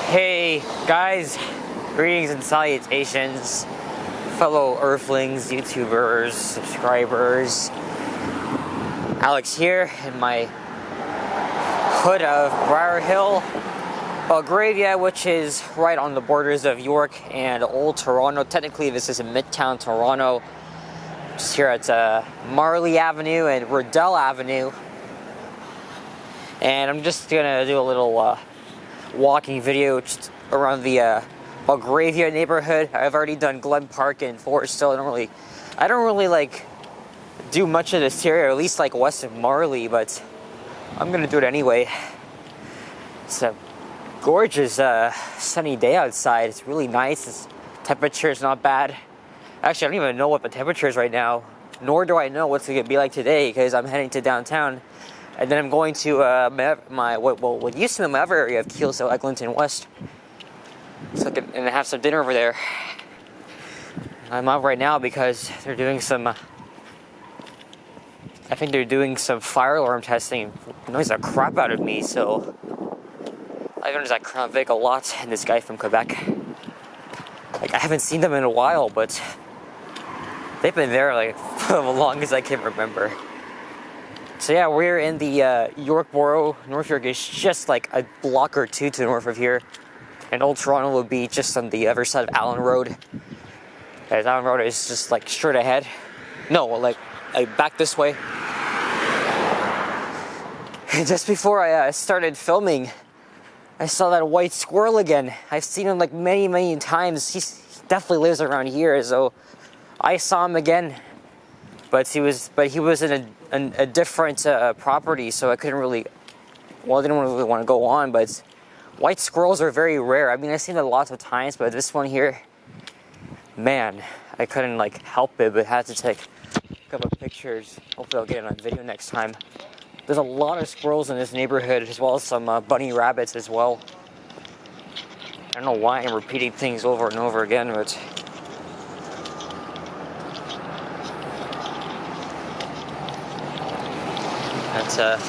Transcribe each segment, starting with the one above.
Hey guys, greetings and salutations, fellow Earthlings, YouTubers, subscribers. Alex here in my hood of Briar, Hill-Belgravia, which is right on the borders of York and Old Toronto. Technically, this is in Midtown Toronto. Just here at Marley Avenue and Riddell Avenue. And I'm just gonna do a little walking video just around the Belgravia neighborhood. I've already done Glen Park and Forest Hill. I don't really like do much of this area, or at least like west of Marley, but I'm gonna do it anyway. It's a gorgeous sunny day outside. It's really nice. The temperature is not bad. Actually, I don't even know what the temperature is right now, nor do I know what's gonna be like today, because I'm heading to downtown. And then I'm going to what used to be my other area of Keelsdale, Eglinton West. So I can have some dinner over there. I'm out right now because they're doing some, I think they're doing some fire alarm testing. It annoys the crap out of me, so I noticed that Crown Vic a lot, and this guy from Quebec. Like, I haven't seen them in a while, but they've been there like for as long as I can remember. So yeah, we're in the York Borough. North York is just like a block or two to the north of here. And Old Toronto will be just on the other side of Allen Road. As Allen Road is just like straight ahead. No, like back this way. And just before I started filming, I saw that white squirrel again. I've seen him like many times. He definitely lives around here, so I saw him again. But he was in a different property, so I couldn't really. Well, I didn't really want to go on. But white squirrels are very rare. I mean, I've seen it lots of times, but this one here, man, I couldn't like help it, but had to take a couple of pictures. Hopefully, I'll get it on video next time. There's a lot of squirrels in this neighborhood, as well as some bunny rabbits as well. I don't know why I'm repeating things over and over again, but. Yeah,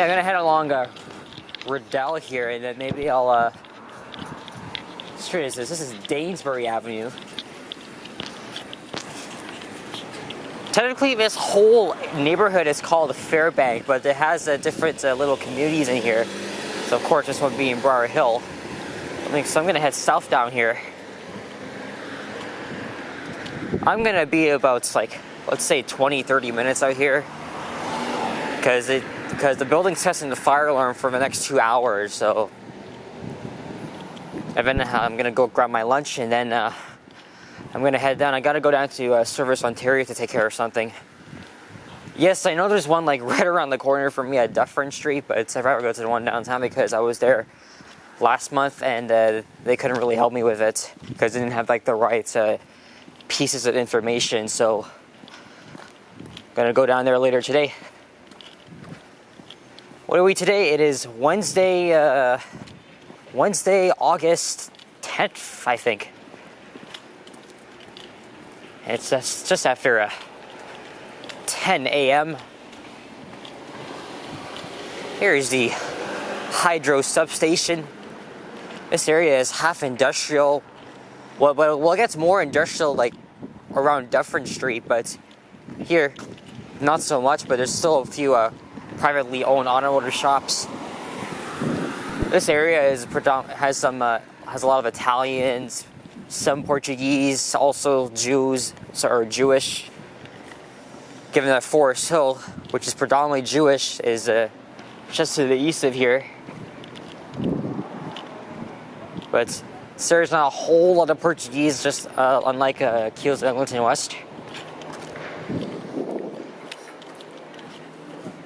I'm gonna head along Riddell here, and then maybe I'll what street is this? This is Danesbury Avenue. Technically, this whole neighborhood is called Fairbank, but it has different little communities in here. So of course, this one being Briar Hill. So I'm gonna head south down here. I'm gonna be about like, let's say 20-30 minutes out here. Because the building's testing the fire alarm for the next 2 hours, so. And then I'm gonna go grab my lunch, and then I'm gonna head down. I gotta go down to Service Ontario to take care of something. Yes, I know there's one like right around the corner from me at Dufferin Street, but I'd rather go to the one downtown because I was there last month and they couldn't really help me with it because they didn't have like the right pieces of information. So I'm gonna go down there later today. What are we today? It is Wednesday, August 10th, I think. It's just after 10 a.m. Here is the hydro substation. This area is half industrial. Well, it gets more industrial like around Dufferin Street, but here, not so much. But there's still a few privately owned automotive shops. This area has a lot of Italians, some Portuguese, also Jews or Jewish. Given that Forest Hill, which is predominantly Jewish, is just to the east of here. But there's not a whole lot of Portuguese, just unlike Keelsdale, Eglinton West.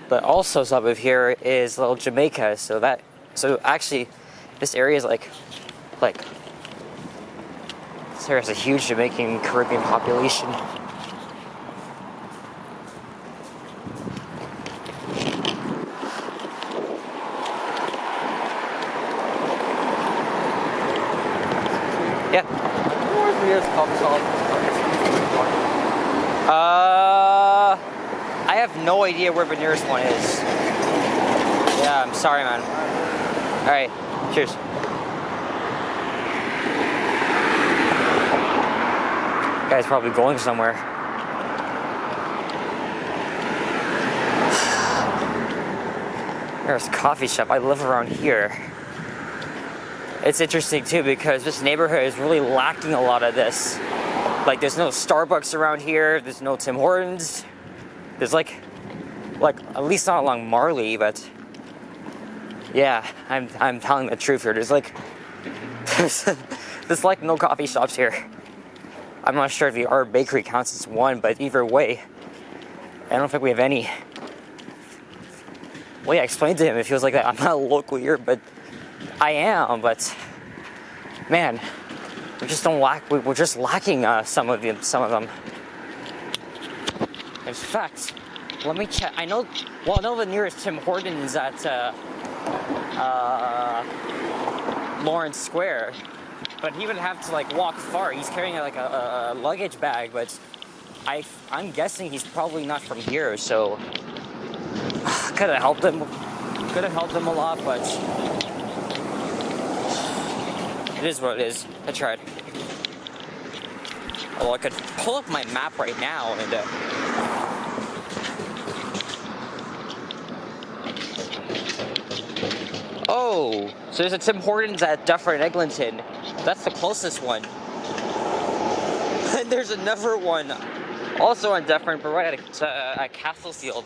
But also south of here is little Jamaica, so actually this area is like this area has a huge Jamaican Caribbean population. Yeah. Where's the nearest coffee shop? I have no idea where the nearest one is. Yeah, I'm sorry, man. All right, cheers. Guy's probably going somewhere. There's a coffee shop. I live around here. It's interesting too because this neighborhood is really lacking a lot of this. Like, there's no Starbucks around here. There's no Tim Hortons. There's like at least not along Marley, but yeah, I'm telling the truth here. There's like no coffee shops here. I'm not sure if the Art Bakery counts as one, but either way, I don't think we have any. Well, yeah, explain to him. It feels like that. I'm not local here, but I am. But man, we just don't lack. We're just lacking some of them. In fact, let me check. I know the nearest Tim Hortons at Lawrence Square, but he would have to like walk far. He's carrying like a luggage bag, but I'm guessing he's probably not from here. So could have helped him. Could have helped him a lot, but it is what it is. I tried. Oh, I could pull up my map right now and. Oh, so there's a Tim Hortons at Dufferin and Eglinton. That's the closest one. And there's another one also on Dufferin, but right at Castlefield.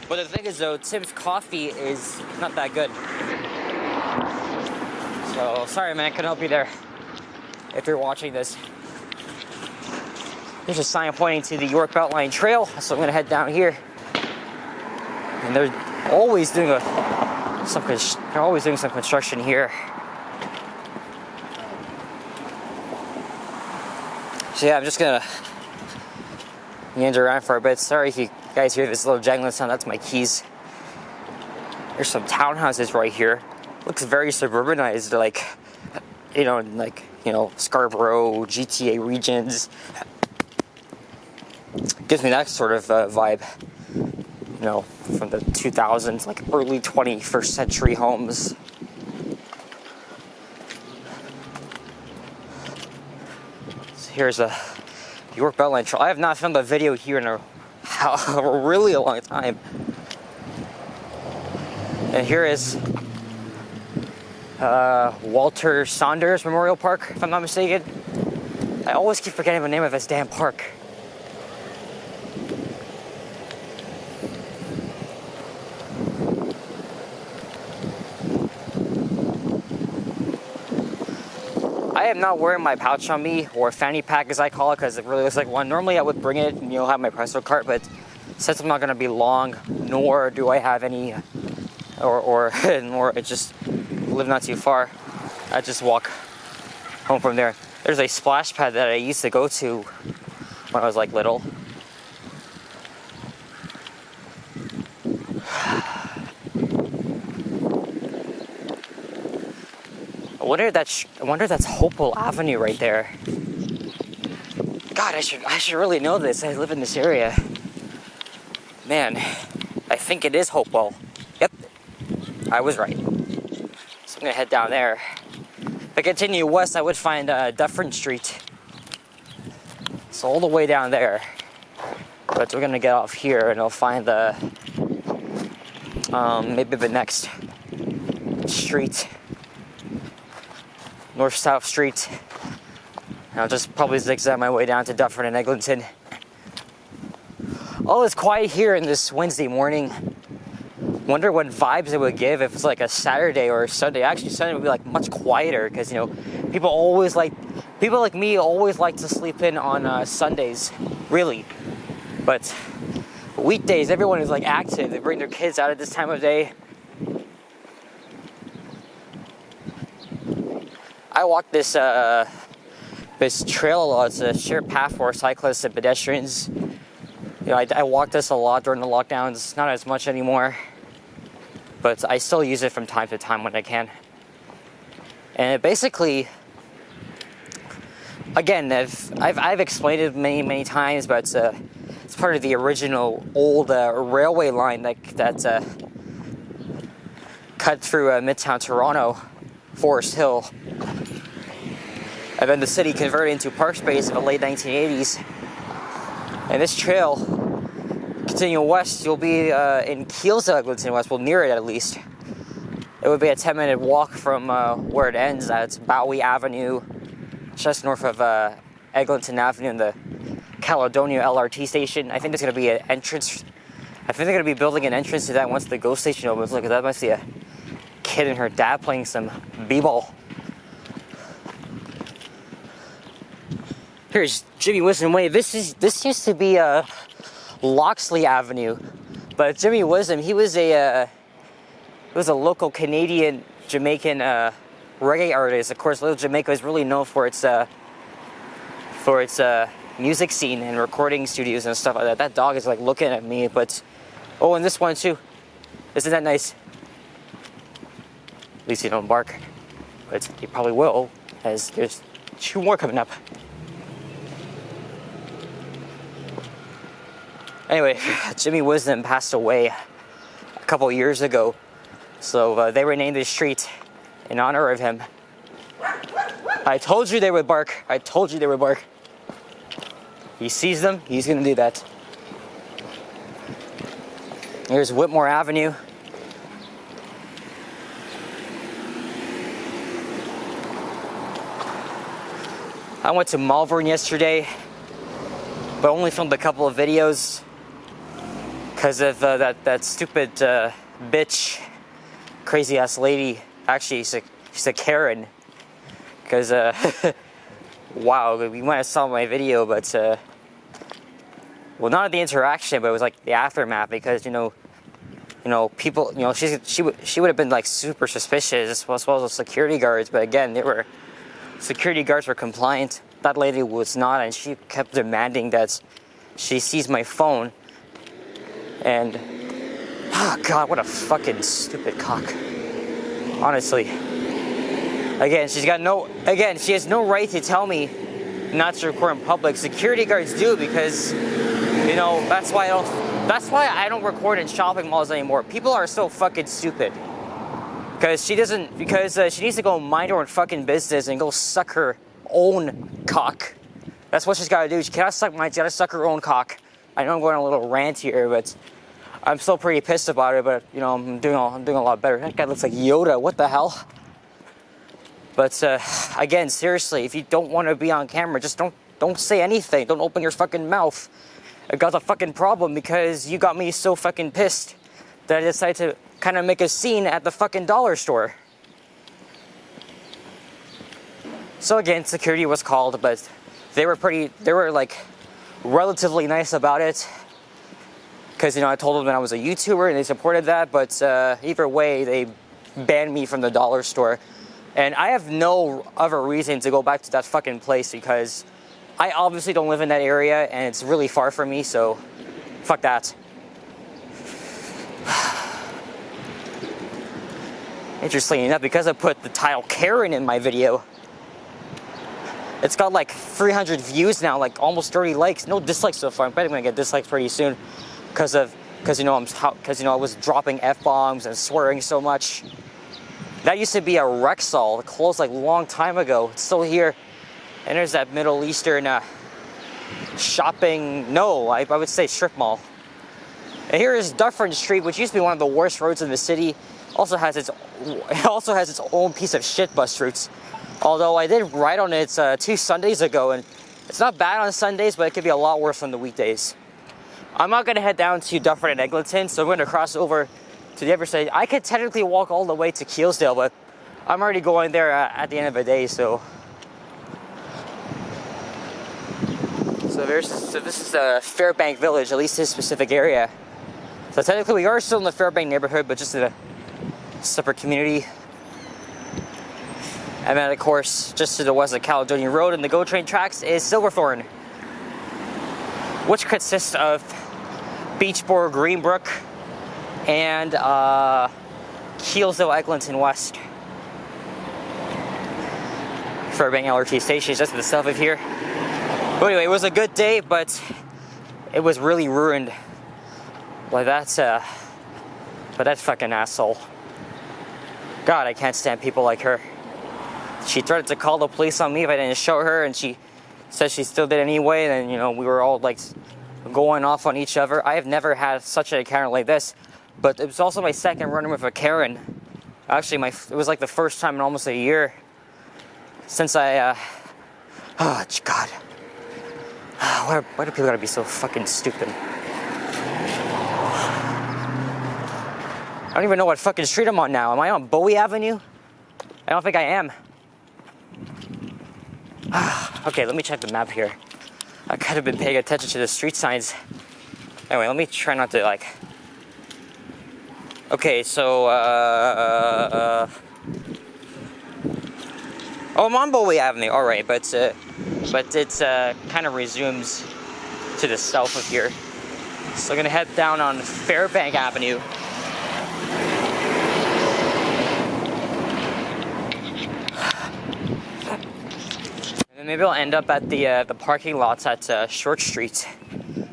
But the thing is though, Tim's coffee is not that good. So, sorry man, I couldn't help you there. If you're watching this. There's a sign pointing to the York Beltline Trail, so I'm gonna head down here. And they're always doing some construction here. So yeah, I'm just gonna meander around for a bit. Sorry if you guys hear this little jangling sound, that's my keys. There's some townhouses right here. Looks very suburbanized, like Scarborough, GTA regions. Gives me that sort of vibe. You know, from the 2000s, like early 21st century homes. So here's a York Beltline Trail. I have not filmed a video here in a really long time. And here is Walter Saunders Memorial Park, if I'm not mistaken. I always keep forgetting the name of this damn park. I am not wearing my pouch on me, or fanny pack as I call it, because it really looks like one. Normally I would bring it and have my Presto cart, but since I'm not going to be long, nor do I have any, nor I just live not too far, I just walk home from there. There's a splash pad that I used to go to when I was like little. I wonder if that's Hopewell Avenue right there. God, I should really know this. I live in this area. Man, I think it is Hopewell. Yep, I was right. So I'm gonna head down there. If I continue west, I would find Dufferin Street. So all the way down there. But we're gonna get off here and I'll find the maybe the next street. North-South Street. And I'll just probably zigzag my way down to Dufferin and Eglinton. All is quiet here in this Wednesday morning. Wonder what vibes it would give if it's like a Saturday or a Sunday. Actually, Sunday would be like much quieter because people like me always like to sleep in on Sundays, really. But weekdays, everyone is like active. They bring their kids out at this time of day. I walk this trail a lot. It's a shared path for cyclists and pedestrians. I walk this a lot during the lockdowns. Not as much anymore, but I still use it from time to time when I can. And it basically, again, I've explained it many times, but it's part of the original old railway line that cut through Midtown Toronto, Forest Hill. And then the city converted into park space in the late 1980s. And this trail, continuing west, you'll be in Keelsdale, Eglinton West, well, near it at least. It would be a 10-minute walk from where it ends. It's Bowie Avenue, just north of Eglinton Avenue and the Caledonia LRT station. I think there's going to be an entrance. I think they're going to be building an entrance to that once the GO station opens. Look, that must be a kid and her dad playing some b-ball. Here's Jimmy Wisdom Way. This used to be Loxley Avenue, but Jimmy Wisdom, he was a local Canadian Jamaican reggae artist. Of course, Little Jamaica is really known for its music scene and recording studios and stuff like that. That dog is like looking at me, but oh, and this one too. Isn't that nice? At least he don't bark, but he probably will, as there's 2 more coming up. Anyway, Jimmy Wisdom passed away a couple years ago, so they renamed the street in honor of him. I told you they would bark. I told you they would bark. He sees them, he's gonna do that. Here's Whitmore Avenue. I went to Malvern yesterday, but only filmed a couple of videos because of that stupid bitch, crazy ass lady. Actually, she's a Karen. Because wow, you might have saw my video, but well, not the interaction, but it was like the aftermath. Because you know, people, she would have been like super suspicious, as well as the security guards. But again, security guards were compliant. That lady was not, and she kept demanding that she seize my phone. And oh god, what a fucking stupid cock. Honestly. Again, she has no right to tell me not to record in public. Security guards do, because that's why I don't record in shopping malls anymore. People are so fucking stupid. Because she needs to go mind her own fucking business and go suck her own cock. That's what she's got to do. She cannot suck mine. She's got to suck her own cock. I know I'm going on a little rant here, but I'm still pretty pissed about it. But I'm doing a lot better. That guy looks like Yoda. What the hell? But again, seriously, if you don't want to be on camera, just don't say anything. Don't open your fucking mouth. I got a fucking problem because you got me so fucking pissed that I decided to kind of make a scene at the fucking dollar store. So again, security was called, but they were like relatively nice about it. Because I told them that I was a YouTuber and they supported that, but either way, they banned me from the dollar store. And I have no other reason to go back to that fucking place, because I obviously don't live in that area and it's really far from me, so fuck that. Interestingly enough, because I put the title Karen in my video, it's got like 300 views now, like almost 30 likes. No dislikes so far. I'm probably gonna get dislikes pretty soon because I was dropping F-bombs and swearing so much. That used to be a Rexall. It closed like a long time ago. It's still here. And there's that Middle Eastern shopping, I would say strip mall. And here is Dufferin Street, which used to be one of the worst roads in the city. It also has its own piece of shit bus routes. Although I did ride on it 2 Sundays ago, and it's not bad on Sundays, but it could be a lot worse on the weekdays. I'm not gonna head down to Dufferin and Eglinton, so I'm gonna cross over to the other side. I could technically walk all the way to Keelsdale, but I'm already going there at the end of the day, so. So this is Fairbank Village, at least this specific area. So technically we are still in the Fairbank neighborhood, but just in a separate community. And then of course, just to the west of Caledonia Road and the GO train tracks is Silverthorne, which consists of Beachboro, Greenbrook, and Keelsdale, Eglinton West. Fairbank LRT station is just to the south of here. But anyway, it was a good day, but it was really ruined by that fucking asshole. God, I can't stand people like her. she threatened to call the police on me if I didn't show her, and she said she still did anyway. And then, we were all like going off on each other. I have never had such an encounter like this, but it was also my second run-in with a Karen. Actually, it was like the first time in almost a year since I, oh, God. Why do people gotta be so fucking stupid? I don't even know what fucking street I'm on now. Am I on Bowie Avenue? I don't think I am. Okay, let me check the map here. I could have been paying attention to the street signs. Anyway, let me try not to like... Okay, so, oh, I'm on Bowie Avenue, alright, but it kind of resumes to the south of here. So I'm gonna head down on Fairbank Avenue. And maybe I'll end up at the parking lots at Short Street,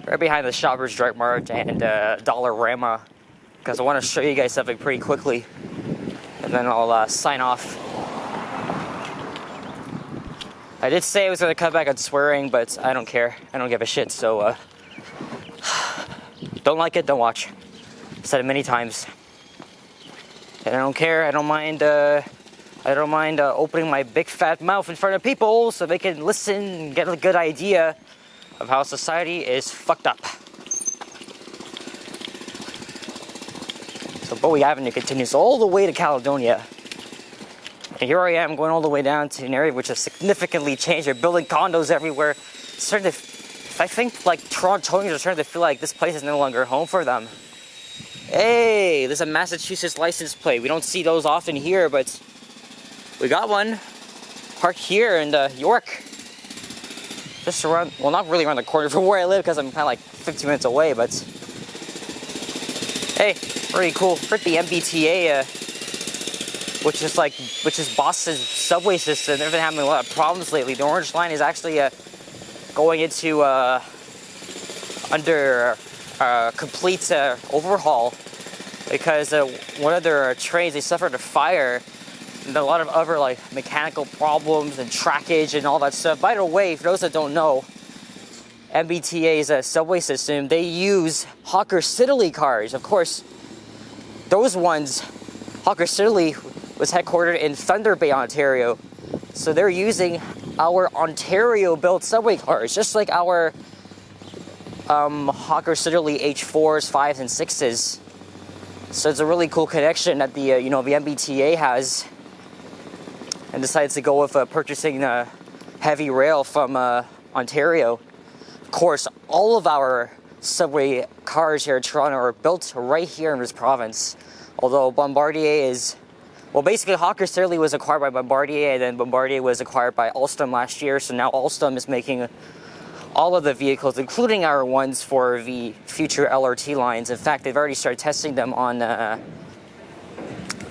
right behind the Shoppers Drug Mart and Dollarama, because I want to show you guys something pretty quickly, and then I'll sign off. I did say I was going to cut back on swearing, but I don't care. I don't give a shit, so don't like it, don't watch. I've said it many times. And I don't care, I don't mind opening my big fat mouth in front of people so they can listen and get a good idea of how society is fucked up. So Bowie Avenue continues all the way to Caledonia. And here I am going all the way down to an area which has significantly changed. They're building condos everywhere. I think like Torontonians are starting to feel like this place is no longer home for them. Hey, there's a Massachusetts license plate. We don't see those often here, but we got one parked here in York. Just around, well, not really around the corner from where I live because I'm kind of like 15 minutes away, but hey, pretty cool. For the MBTA, which is Boston's subway system. They've been having a lot of problems lately. The Orange Line is actually going into under complete overhaul because one of their trains, they suffered a fire. And a lot of other like mechanical problems and trackage and all that stuff. By the way, for those that don't know, MBTA's subway system, they use Hawker Siddeley cars. Of course, those ones, Hawker Siddeley was headquartered in Thunder Bay, Ontario. So they're using our Ontario-built subway cars, just like our Hawker Siddeley H4s, 5s, and 6s. So it's a really cool connection that the the MBTA has. And decides to go with purchasing heavy rail from Ontario. Of course, all of our subway cars here in Toronto are built right here in this province. Although Bombardier is, well, basically Hawker Siddeley was acquired by Bombardier, and then Bombardier was acquired by Alstom last year. So now Alstom is making all of the vehicles, including our ones for the future LRT lines. In fact, they've already started testing them on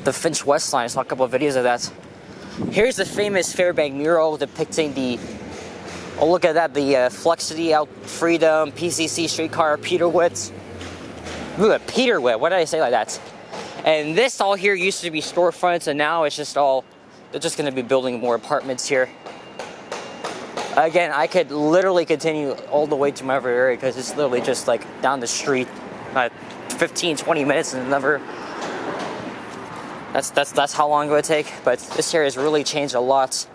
the Finch West line. I saw a couple of videos of that. Here's the famous Fairbank mural depicting oh, look at that, the Flexity, Out Freedom, PCC streetcar, Peterwitt. Ooh, Peterwitt, why did I say like that? And this all here used to be storefronts, and now it's just they're just going to be building more apartments here. Again, I could literally continue all the way to my other area because it's literally just like down the street, 15, 20 minutes and another. That's how long it would take, but this area has really changed a lot.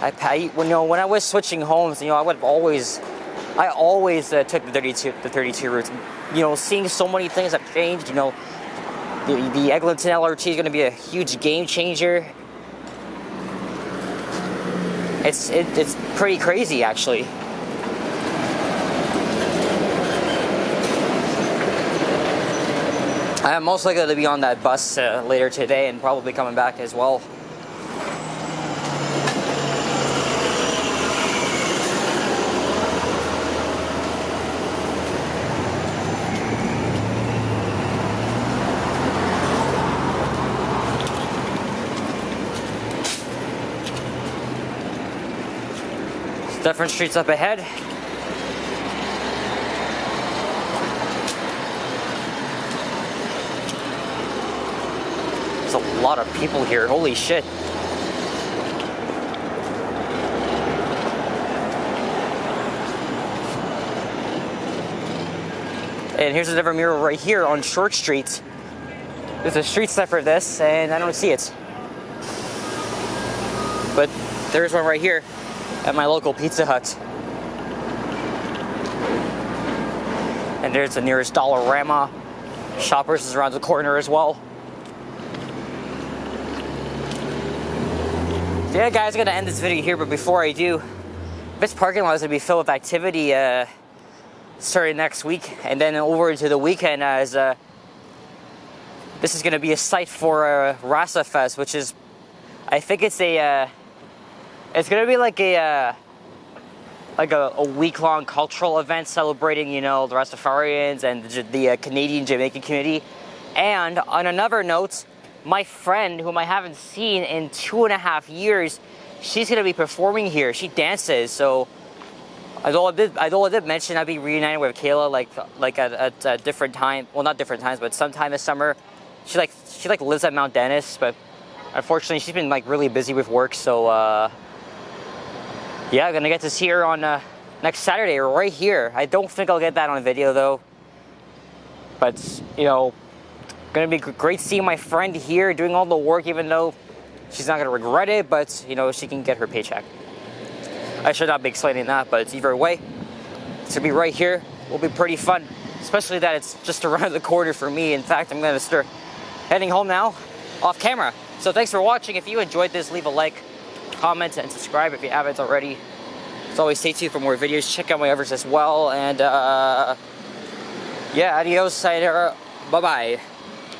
When I was switching homes, I always took the 32 routes. Seeing so many things have changed. The Eglinton LRT is going to be a huge game changer. It's pretty crazy, actually. I'm most likely to be on that bus later today and probably coming back as well. Different streets up ahead. There's a lot of people here, holy shit. And here's another mirror right here on Short Street. There's a street sign for this, and I don't see it. But there's one right here at my local Pizza Hut. And there's the nearest Dollarama. Shoppers is around the corner as well. So yeah, guys, I'm gonna end this video here, but before I do, this parking lot is gonna be filled with activity starting next week, and then over into the weekend as this is gonna be a site for Rasa Fest, which is, I think it's a, it's gonna be like a week-long cultural event celebrating, you know, the Rastafarians and the Canadian Jamaican community. And on another note, my friend, whom I haven't seen in 2.5 years, she's gonna be performing here. She dances, so although I did mention I'd be reunited with Kayla like at different time, well, not different times, but sometime this summer. She lives at Mount Dennis, but unfortunately she's been like really busy with work, so yeah, I'm gonna get to see her on next Saturday right here. I don't think I'll get that on video though, but you know, gonna be great seeing my friend here doing all the work, even though she's not gonna regret it, but you know, she can get her paycheck. I should not be explaining that, but either way, it's gonna be right here. Will be pretty fun, especially that it's just around the corner for me. In fact, I'm gonna start heading home now, off camera. So thanks for watching. If you enjoyed this, leave a like, comment, and subscribe if you haven't already. As always, stay tuned for more videos. Check out my others as well. And yeah, adios, sayonara, bye-bye.